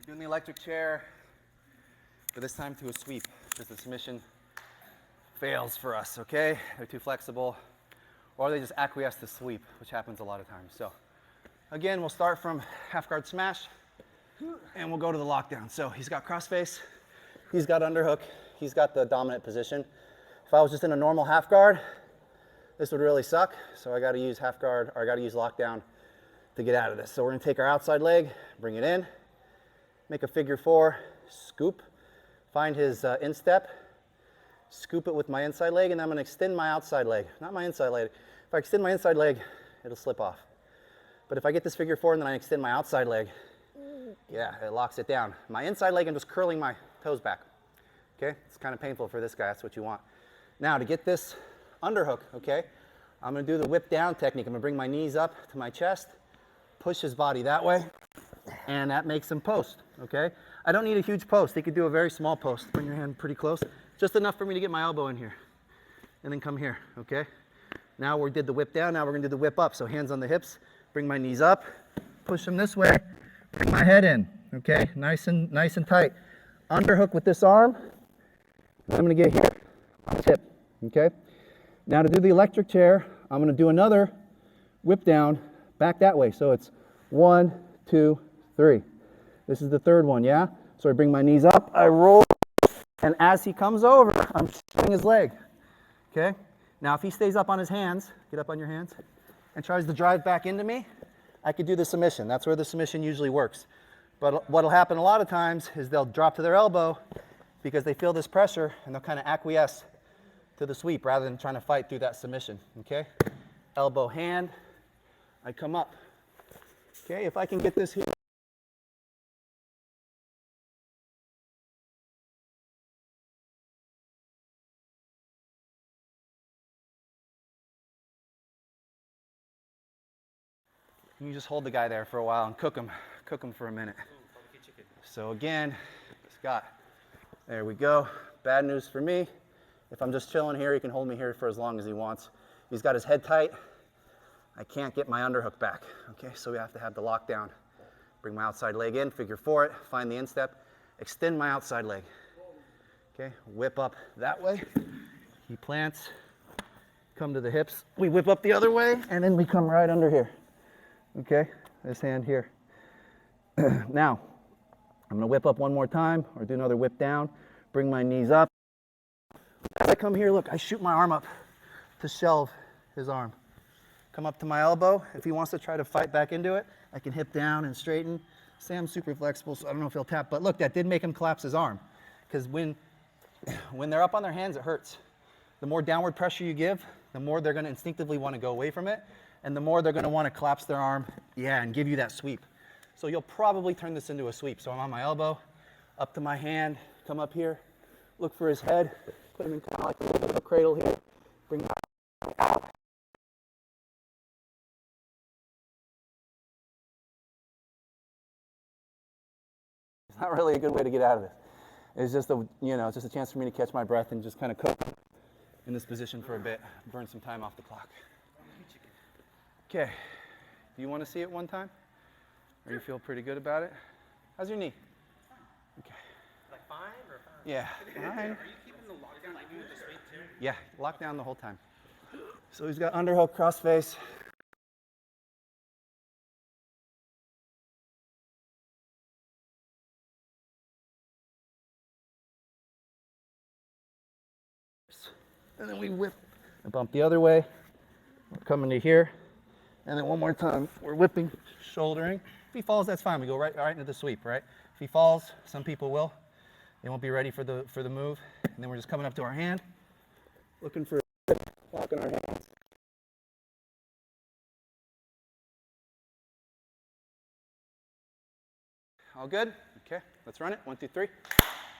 Doing the electric chair, but this time to a sweep, because the submission fails for us, okay? They're too flexible, or they just acquiesce to sweep, which happens a lot of times. So again, we'll start from half guard smash, and we'll go to the lockdown. So he's got crossface, he's got underhook, he's got the dominant position. If I was just in a normal half guard, this would really suck. So I gotta use half guard, or I gotta use lockdown to get out of this. So we're gonna take our outside leg, bring it in, make a figure four, scoop, find his instep, scoop it with my inside leg, and then I'm gonna extend my outside leg, not my inside leg. If I extend my inside leg, it'll slip off. But if I get this figure four and then I extend my outside leg, yeah, it locks it down. My inside leg, I'm just curling my toes back. Okay, it's kind of painful for this guy, that's what you want. Now to get this underhook, okay, I'm gonna do the whip down technique. I'm gonna bring my knees up to my chest, push his body that way, and that makes him post, okay? I don't need a huge post. He could do a very small post. Bring your hand pretty close, just enough for me to get my elbow in here, and then come here, okay? Now we did the whip down, now we're gonna do the whip up. So hands on the hips, bring my knees up, push them this way, bring my head in, okay? Nice and tight. Underhook with this arm. I'm gonna get here on the tip, okay? Now to do the electric chair, I'm gonna do another whip down back that way. So it's 1, 2, 3. This is the third one, yeah? So I bring my knees up, I roll, and as he comes over, I'm shifting his leg, okay? Now if he stays up on his hands, get up on your hands, and tries to drive back into me, I could do the submission. That's where the submission usually works. But what'll happen a lot of times is they'll drop to their elbow because they feel this pressure, and they'll kind of acquiesce to the sweep rather than trying to fight through that submission, okay? Elbow, hand, I come up. Okay, if I can get this here. You just hold the guy there for a while and cook him for a minute. So again, Scott, there we go. Bad news for me. If I'm just chilling here, he can hold me here for as long as he wants. He's got his head tight. I can't get my underhook back, okay? So we have to have the lockdown. Bring my outside leg in, figure four it, find the instep, extend my outside leg. Okay, whip up that way. He plants, come to the hips. We whip up the other way, and then we come right under here. Okay, this hand here. Now, I'm gonna whip up one more time, or do another whip down, bring my knees up. As I come here, look, I shoot my arm up to shelve his arm. Come up to my elbow. If he wants to try to fight back into it, I can hip down and straighten. Sam's super flexible, so I don't know if he'll tap, but look, that did make him collapse his arm. Because when they're up on their hands, it hurts. The more downward pressure you give, the more they're gonna instinctively wanna go away from it, and the more they're gonna wanna collapse their arm, yeah, and give you that sweep. So you'll probably turn this into a sweep. So I'm on my elbow, up to my hand, come up here, look for his head, put him in kind of like a little bit of a cradle here, bring my out. It's not really a good way to get out of this. It's just a, it's just a chance for me to catch my breath and just kind of cook in this position for a bit, burn some time off the clock. Okay, do you want to see it one time? Or you feel pretty good about it? How's your knee? Okay. Like fine or fine? Yeah, fine. Are you keeping the lockdown like you with the sweep too? Yeah, locked down the whole time. So he's got underhook, cross face. And then we whip and bump the other way. We're coming to here. And then one more time, we're whipping, shouldering. If he falls, that's fine. We go right into the sweep, right? If he falls, some people will. They won't be ready for the move. And then we're just coming up to our hand, looking for a whip, locking our hands. All good? Okay, let's run it. 1, 2, 3.